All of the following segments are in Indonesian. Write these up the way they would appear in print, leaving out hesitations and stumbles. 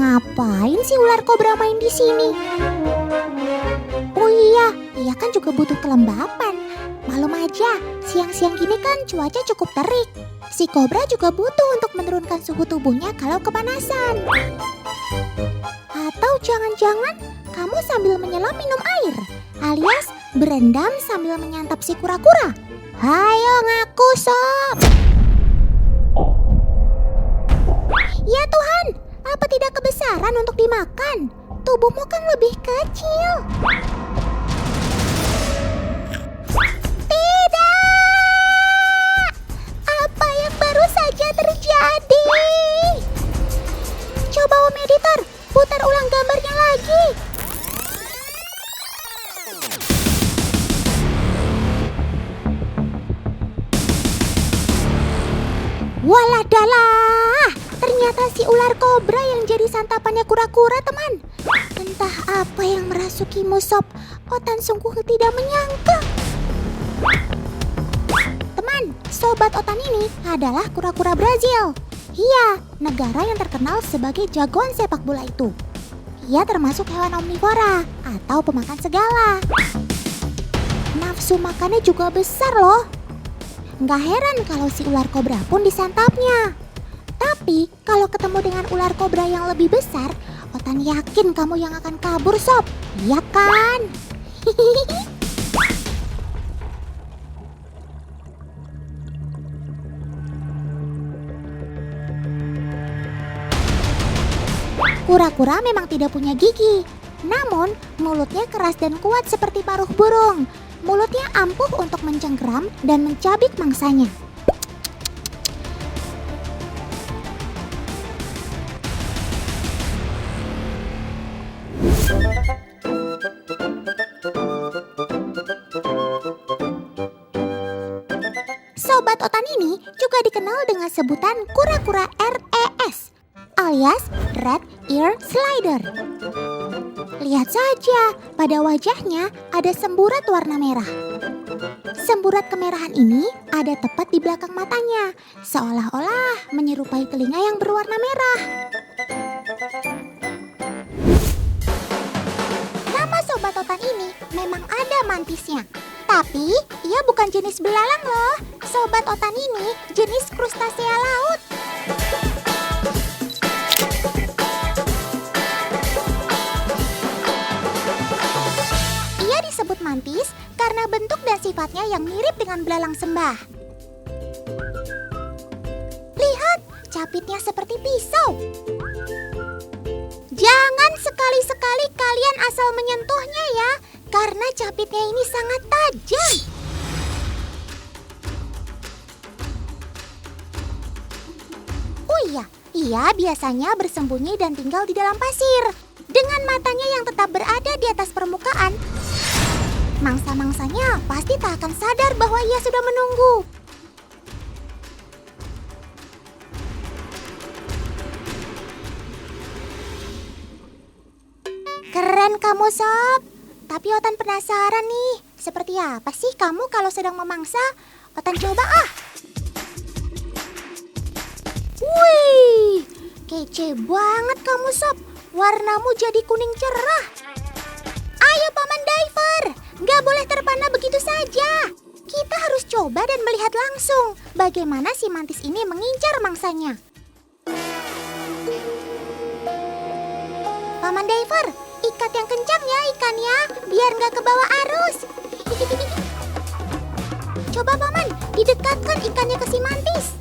Ngapain sih ular kobra main di sini? Oh iya, dia kan juga butuh kelembapan. Malum aja, siang-siang gini kan cuaca cukup terik. Si kobra juga butuh untuk menurunkan suhu tubuhnya kalau kepanasan. Atau jangan-jangan kamu sambil menyelam minum air, alias berendam sambil menyantap si kura-kura. Hayo ngaku sob. Ya Tuhan, apa tidak kebesaran untuk dimakan? Tubuhmu kan lebih kecil. Tidak! Apa yang baru saja terjadi? Coba Om Editor, putar ulang gambarnya lagi. Waladalah, ternyata si ular kobra yang jadi santapannya kura-kura, teman. Entah apa yang merasukimu, sob. Otan sungguh tidak menyangka. Teman, sobat Otan ini adalah kura-kura Brazil. Iya, negara yang terkenal sebagai jagoan sepak bola itu. Ia termasuk hewan omnivora atau pemakan segala. Nafsu makannya juga besar loh. Nggak heran kalau si ular kobra pun disantapnya. Tapi kalau ketemu dengan ular kobra yang lebih besar, Otan yakin kamu yang akan kabur, sob. Iya kan? Kura-kura memang tidak punya gigi. Namun, mulutnya keras dan kuat seperti paruh burung. Mulutnya ampuh untuk mencengkeram dan mencabik mangsanya. Sobat Otan ini juga dikenal dengan sebutan kura-kura RES alias Red Ear Slider. Lihat saja, pada wajahnya ada semburat warna merah. Semburat kemerahan ini ada tepat di belakang matanya, seolah-olah menyerupai telinga yang berwarna merah. Nama Sobat Otan ini memang ada mantisnya, tapi ia bukan jenis belalang loh. Sobat Otan ini jenis krustasea laut. Disebut mantis karena bentuk dan sifatnya yang mirip dengan belalang sembah. Lihat, capitnya seperti pisau. Jangan sekali-sekali kalian asal menyentuhnya ya, karena capitnya ini sangat tajam. Oh iya, ia biasanya bersembunyi dan tinggal di dalam pasir. Dengan matanya yang tetap berada di atas permukaan, mangsa-mangsanya pasti tak akan sadar bahwa ia sudah menunggu. Keren kamu, sob. Tapi Otan penasaran nih, seperti apa sih kamu kalau sedang memangsa? Otan coba ah. Wih, kece banget kamu, sob. Warnamu jadi kuning cerah. Ayo Paman Diver, gak boleh terpana begitu saja. Kita harus coba dan melihat langsung bagaimana si mantis ini mengincar mangsanya. Paman Diver, ikat yang kencang ya ikannya, biar gak kebawa arus. Coba Paman, didekatkan ikannya ke si mantis.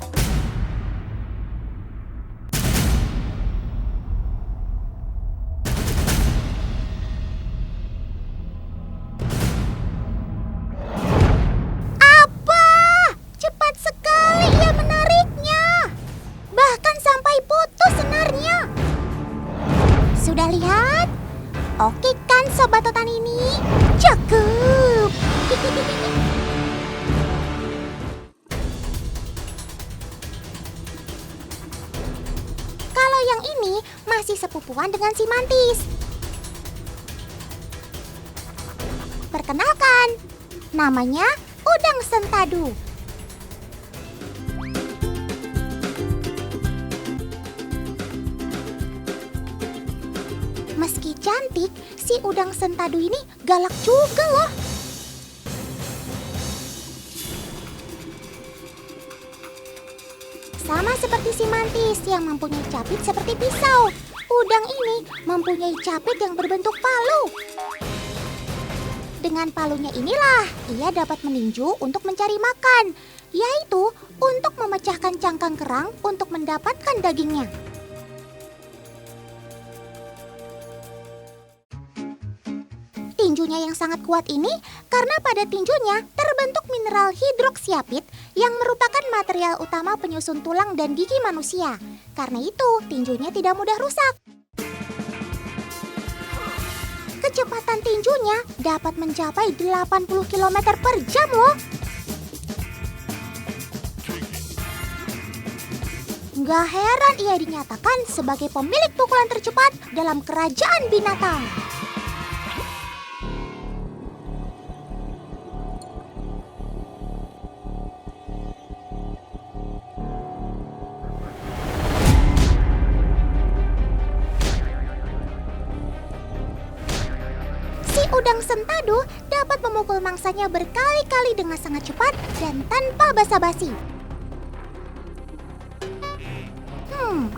Sudah lihat? Oke kan Sobat Otan ini? Cakep! Kalau yang ini masih sepupuan dengan si mantis. Perkenalkan, namanya udang sentadu. cantik, si udang sentadu ini galak juga loh. Sama seperti si mantis yang mempunyai capit seperti pisau, udang ini mempunyai capit yang berbentuk palu. Dengan palunya inilah ia dapat meninju untuk mencari makan, yaitu untuk memecahkan cangkang kerang untuk mendapatkan dagingnya. Tinjunya yang sangat kuat ini karena pada tinjunya terbentuk mineral hidroksiapit yang merupakan material utama penyusun tulang dan gigi manusia. Karena itu, tinjunya tidak mudah rusak. Kecepatan tinjunya dapat mencapai 80 km per jam loh. Nggak heran ia dinyatakan sebagai pemilik pukulan tercepat dalam kerajaan binatang. Udang sentadu dapat memukul mangsanya berkali-kali dengan sangat cepat dan tanpa basa-basi.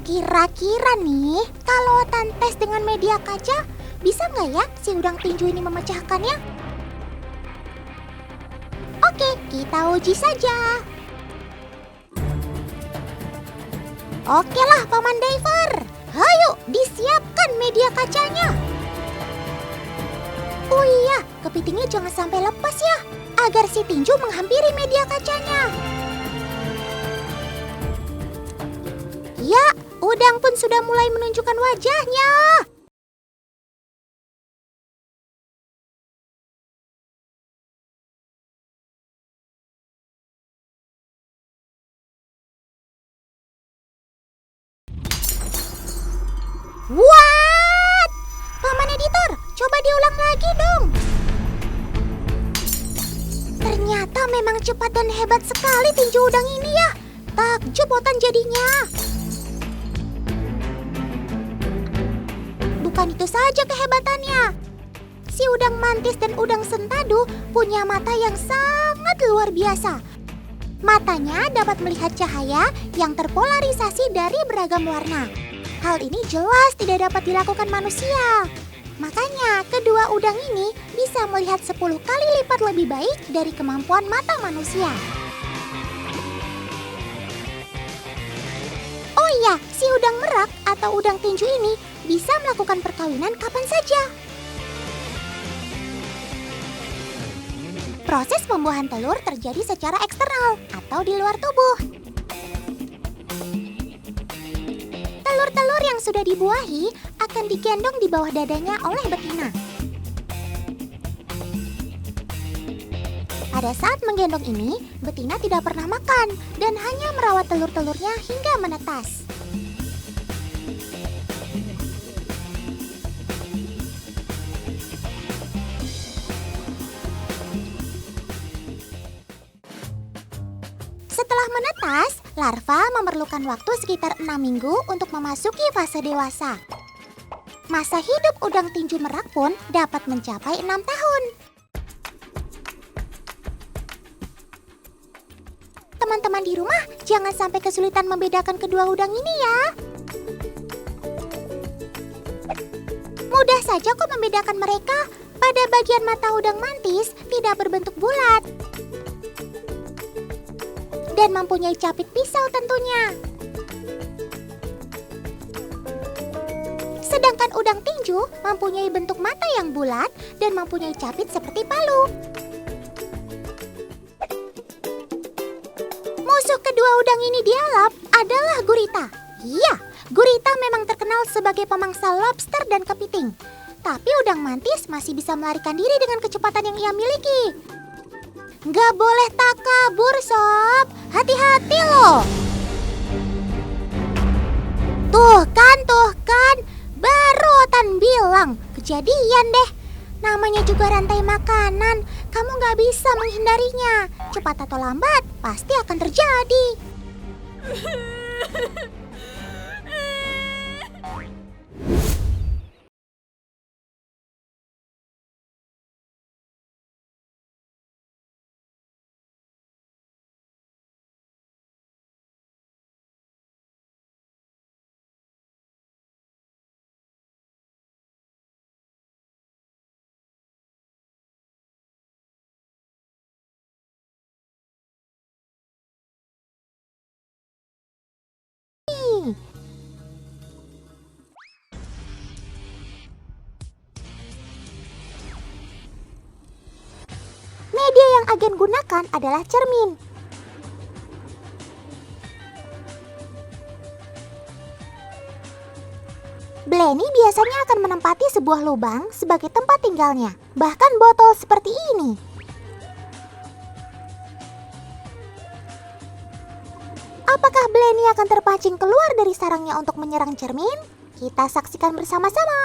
Kira-kira nih, kalau Otan tes dengan media kaca, bisa nggak ya si udang tinju ini memecahkannya? Oke, kita uji saja. Oke lah, Paman Diver. Ayo, disiapkan media kacanya. Oh iya, kepitingnya jangan sampai lepas ya, agar si tinju menghampiri media kacanya. Ya, udang pun sudah mulai menunjukkan wajahnya. What? Paman editor, coba diulang lagi dong. Ternyata memang cepat dan hebat sekali tinju udang ini ya. Takjub Otan jadinya. Bukan itu saja kehebatannya. Si udang mantis dan udang sentadu punya mata yang sangat luar biasa. Matanya dapat melihat cahaya yang terpolarisasi dari beragam warna. Hal ini jelas tidak dapat dilakukan manusia. Makanya kedua udang ini bisa melihat 10 kali lipat lebih baik dari kemampuan mata manusia. Oh iya, si udang merak atau udang tinju ini bisa melakukan perkawinan kapan saja. Proses pembuahan telur terjadi secara eksternal atau di luar tubuh. Telur-telur yang sudah dibuahi akan digendong di bawah dadanya oleh betina. Pada saat menggendong ini, betina tidak pernah makan dan hanya merawat telur-telurnya hingga menetas. Setelah menetas, larva memerlukan waktu sekitar 6 minggu untuk memasuki fase dewasa. Masa hidup udang tinju merak pun dapat mencapai 6 tahun. Teman-teman di rumah, jangan sampai kesulitan membedakan kedua udang ini ya. Mudah saja kok membedakan mereka. Pada bagian mata udang mantis tidak berbentuk bulat dan mempunyai capit pisau tentunya. Sedangkan udang tinju mempunyai bentuk mata yang bulat dan mempunyai capit seperti palu. Musuh kedua udang ini di alam adalah gurita. Iya, gurita memang terkenal sebagai pemangsa lobster dan kepiting. Tapi udang mantis masih bisa melarikan diri dengan kecepatan yang ia miliki. Nggak boleh takabur, sob. Hati-hati loh. Tuh kan. Baru Otan bilang, kejadian deh. Namanya juga rantai makanan. Kamu nggak bisa menghindarinya. Cepat atau lambat, pasti akan terjadi. agen gunakan adalah cermin. Blenny biasanya akan menempati sebuah lubang sebagai tempat tinggalnya, bahkan botol seperti ini. Apakah Blenny akan terpancing keluar dari sarangnya untuk menyerang cermin? Kita saksikan bersama-sama.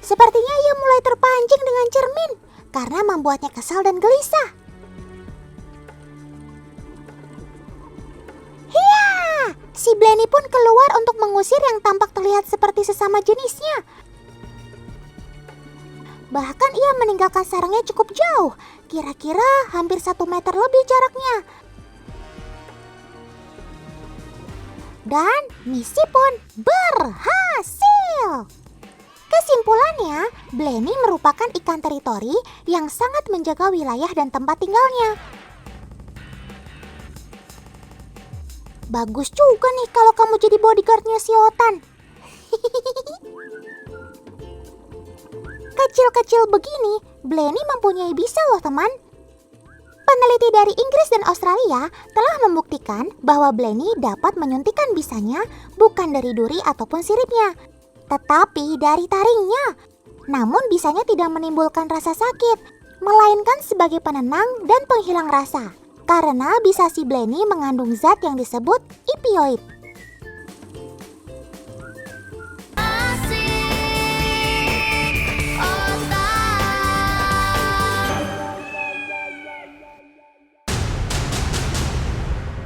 Sepertinya ia mulai terpancing dengan cermin karena membuatnya kesal dan gelisah. Si Blenny pun keluar untuk mengusir yang tampak terlihat seperti sesama jenisnya. Bahkan ia meninggalkan sarangnya cukup jauh, kira-kira hampir 1 meter lebih jaraknya. Dan misi pun berhasil. Kesimpulannya, Blenny merupakan ikan teritori yang sangat menjaga wilayah dan tempat tinggalnya. Bagus juga nih kalau kamu jadi bodyguardnya si Otan. Kecil-kecil begini, Blenny mempunyai bisa loh teman. Peneliti dari Inggris dan Australia telah membuktikan bahwa Blenny dapat menyuntikkan bisanya bukan dari duri ataupun siripnya, tetapi dari taringnya. Namun bisanya tidak menimbulkan rasa sakit, melainkan sebagai penenang dan penghilang rasa. Karena bisa si Blenny mengandung zat yang disebut opioid.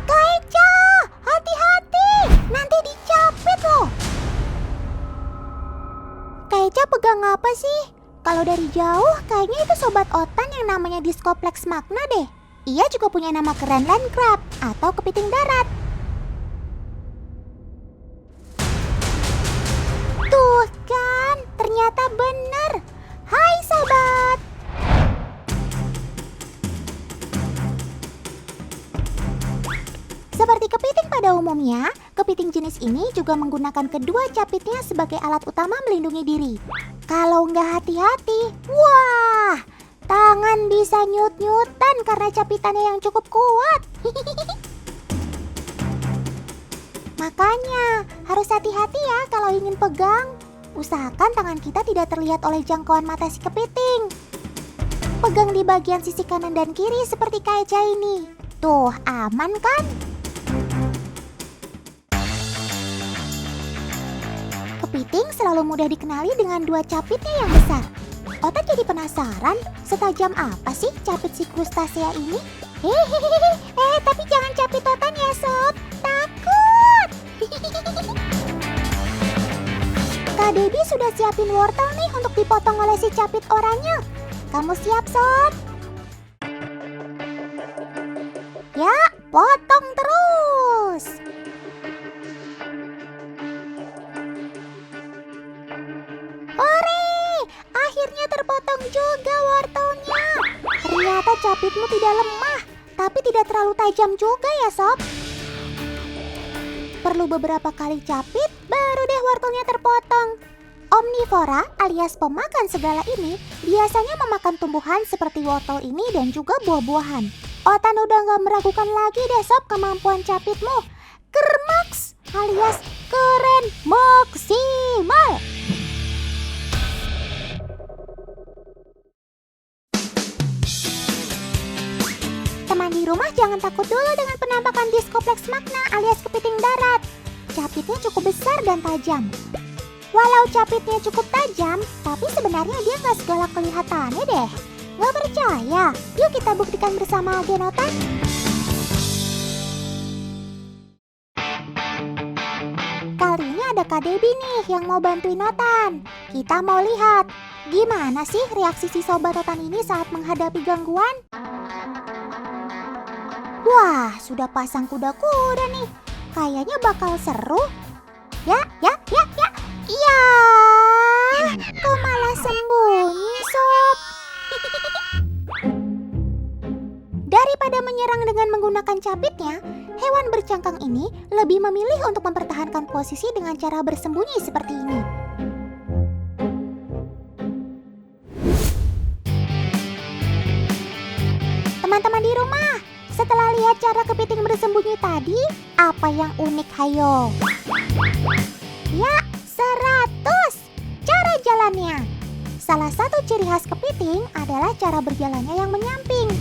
Kaica, hati-hati, nanti dicapit loh. Kaica pegang apa sih? Kalau dari jauh, kayaknya itu sobat Otan yang namanya Discoplex magna deh. Ia juga punya nama keren land crab atau kepiting darat. Tuh kan, ternyata benar. Hai sobat. Seperti kepiting pada umumnya, kepiting jenis ini juga menggunakan kedua capitnya sebagai alat utama melindungi diri. Kalau nggak hati-hati, wah, tangan bisa nyut-nyutan karena capitannya yang cukup kuat. Makanya harus hati-hati ya kalau ingin pegang. Usahakan tangan kita tidak terlihat oleh jangkauan mata si kepiting. Pegang di bagian sisi kanan dan kiri seperti Kaica ini. Tuh, aman kan? Kepiting selalu mudah dikenali dengan dua capitnya yang besar. Otan jadi penasaran, setajam apa sih capit si krustasea ini? Hehehe, tapi jangan capit Otan ya sob, takut. Kak Debbie sudah siapin wortel nih untuk dipotong oleh si capit oranye. Kamu siap sob? Ya, potong terus. Akhirnya terpotong juga wortelnya. Ternyata capitmu tidak lemah, tapi tidak terlalu tajam juga ya sob. Perlu beberapa kali capit, baru deh wortelnya terpotong. Omnivora alias pemakan segala ini biasanya memakan tumbuhan seperti wortel ini dan juga buah-buahan. Otan udah gak meragukan lagi deh sob kemampuan capitmu. Kermaks alias keren maksimal. Teman di rumah jangan takut dulu dengan penampakan Discoplex magna alias kepiting darat. Capitnya cukup besar dan tajam. Walau capitnya cukup tajam, tapi sebenarnya dia nggak segalak kelihatannya deh. Nggak percaya? Yuk kita buktikan bersama agen Otan. Kali ini ada Kak Debbie nih yang mau bantuin Otan. Kita mau lihat gimana sih reaksi si sobat Otan ini saat menghadapi gangguan. Wah, sudah pasang kuda-kuda nih. Kayaknya bakal seru. Ya. Iya. Kok malah sembunyi, sob? Daripada menyerang dengan menggunakan capitnya, hewan bercangkang ini lebih memilih untuk mempertahankan posisi dengan cara bersembunyi seperti ini. Teman-teman di rumah, setelah lihat cara kepiting bersembunyi tadi, apa yang unik hayo? Ya, 100 cara jalannya. Salah satu ciri khas kepiting adalah cara berjalannya yang menyamping.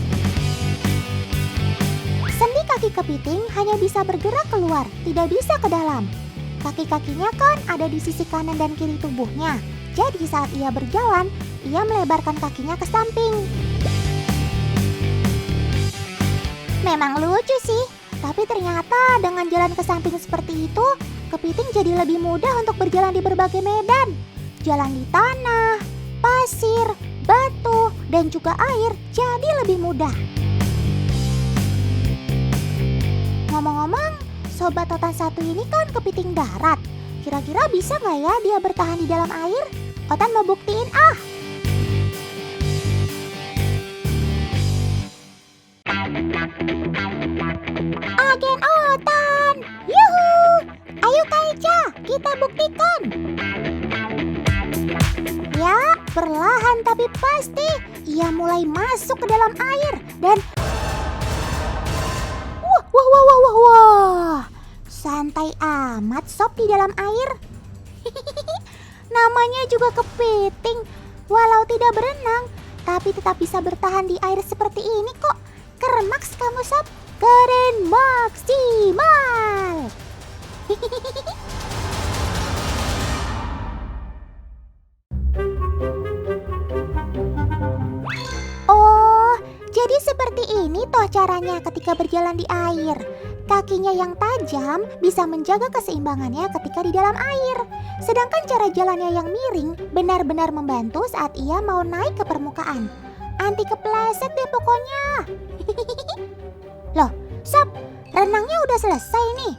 Sendi kaki kepiting hanya bisa bergerak keluar, tidak bisa ke dalam. Kaki-kakinya kan ada di sisi kanan dan kiri tubuhnya. Jadi saat ia berjalan, ia melebarkan kakinya ke samping. Memang lucu sih, tapi ternyata dengan jalan ke samping seperti itu, kepiting jadi lebih mudah untuk berjalan di berbagai medan. Jalan di tanah, pasir, batu, dan juga air jadi lebih mudah. Ngomong-ngomong, Sobat Otan satu ini kan kepiting darat. Kira-kira bisa nggak ya dia bertahan di dalam air? Otan mau buktiin ah! Agen Otan! Yuhu! Ayo Kak Eca, kita buktikan! Ya, perlahan tapi pasti ia mulai masuk ke dalam air dan wah. Santai amat Sob di dalam air. Namanya juga kepiting. Walau tidak berenang, tapi tetap bisa bertahan di air seperti ini kok. Keren maks kamu Sob. Keren maksimal. Oh, jadi seperti ini toh caranya ketika berjalan di air. Kakinya yang tajam bisa menjaga keseimbangannya ketika di dalam air. Sedangkan cara jalannya yang miring benar-benar membantu saat ia mau naik ke permukaan. Anti kepleset deh pokoknya. Loh, Sob, renangnya udah selesai nih.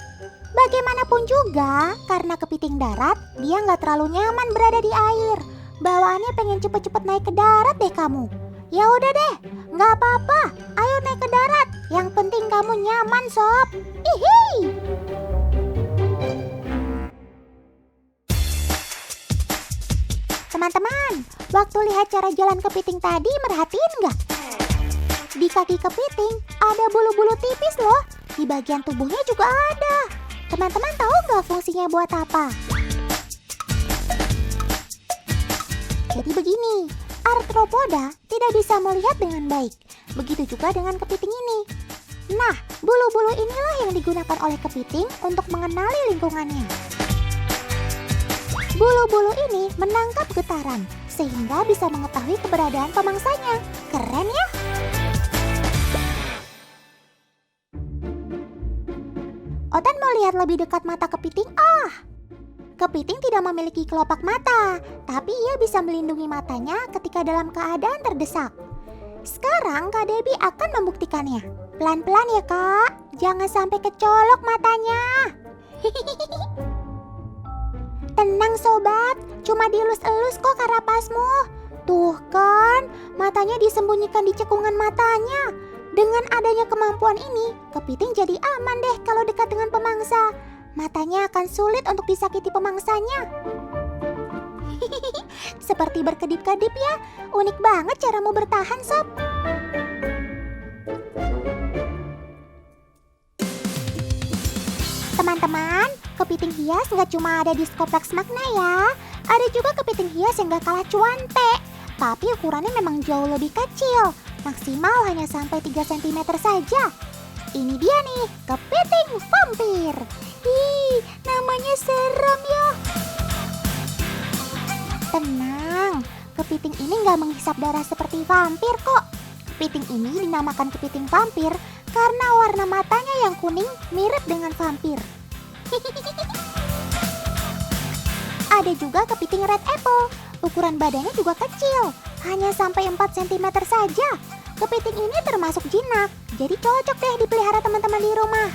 Bagaimanapun juga, karena kepiting darat, dia nggak terlalu nyaman berada di air. Bawaannya pengen cepet-cepet naik ke darat deh kamu. Ya udah deh, nggak apa-apa. Ayo naik ke darat. Yang penting kamu nyaman, Sob. Hihi. Teman-teman, waktu lihat cara jalan kepiting tadi merhatiin nggak? Di kaki kepiting ada bulu-bulu tipis loh. Di bagian tubuhnya juga ada. Teman-teman tahu nggak fungsinya buat apa? Jadi begini, arthropoda tidak bisa melihat dengan baik. Begitu juga dengan kepiting ini. Nah, bulu-bulu inilah yang digunakan oleh kepiting untuk mengenali lingkungannya. Bulu-bulu ini menangkap getaran, sehingga bisa mengetahui keberadaan pemangsanya. Keren ya? Otan mau lihat lebih dekat mata kepiting. Kepiting tidak memiliki kelopak mata, tapi ia bisa melindungi matanya ketika dalam keadaan terdesak. Sekarang Kak Debbie akan membuktikannya. Pelan-pelan ya Kak, jangan sampai kecolok matanya. Tenang sobat, cuma dielus-elus kok karapasmu. Tuh kan, matanya disembunyikan di cekungan matanya. Dengan adanya kemampuan ini, kepiting jadi aman deh kalau dekat dengan pemangsa. Matanya akan sulit untuk disakiti pemangsanya. Seperti berkedip-kedip ya. Unik banget caramu bertahan, Sob. Teman-teman, kepiting hias nggak cuma ada di Skoplex Magna ya. Ada juga kepiting hias yang nggak kalah cuantek, tapi ukurannya memang jauh lebih kecil. Maksimal hanya sampai 3 cm saja. Ini dia nih, kepiting vampir. Ih, namanya serem ya. Tenang, kepiting ini nggak menghisap darah seperti vampir kok. Kepiting ini dinamakan kepiting vampir karena warna matanya yang kuning mirip dengan vampir. Ada juga kepiting red apple. Ukuran badannya juga kecil, hanya sampai 4 cm saja. Kepiting ini termasuk jinak, jadi cocok deh dipelihara teman-teman di rumah.